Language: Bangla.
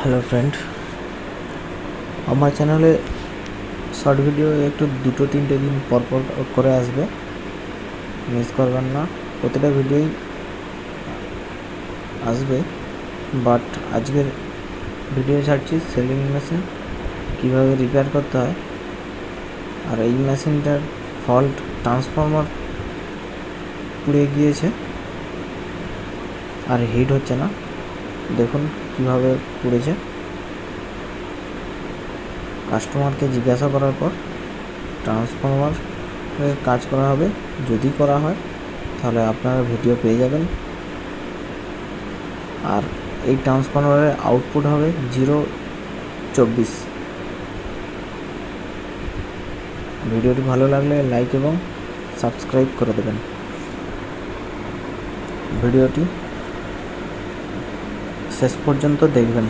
হ্যালো ফ্রেন্ড, আমার চ্যানেলে শর্ট ভিডিও একটু 2-3 দিন পর করে আসবে, মিস করবেন না। প্রতিটা ভিডিওই আসবে, বাট আজকের ভিডিও ছাড়ছি সেলিং মেশিন কীভাবে রিপেয়ার করতে হয়। আর এই মেশিনটার ফল্ট ট্রান্সফর্মার পুড়ে গিয়েছে আর হিট হচ্ছে না। দেখুন কীভাবে পুড়েছে। কাস্টমারকে জিজ্ঞাসা করার পর ট্রান্সফর্মারের কাজ করা হবে। যদি করা হয় তাহলে আপনারা ভিডিও পেয়ে যাবেন। আর এই ট্রান্সফর্মারের আউটপুট হবে 0.24। ভিডিওটি ভালো লাগলে লাইক এবং সাবস্ক্রাইব করে দেবেন। ভিডিওটি শেষ পর্যন্ত দেখবেন।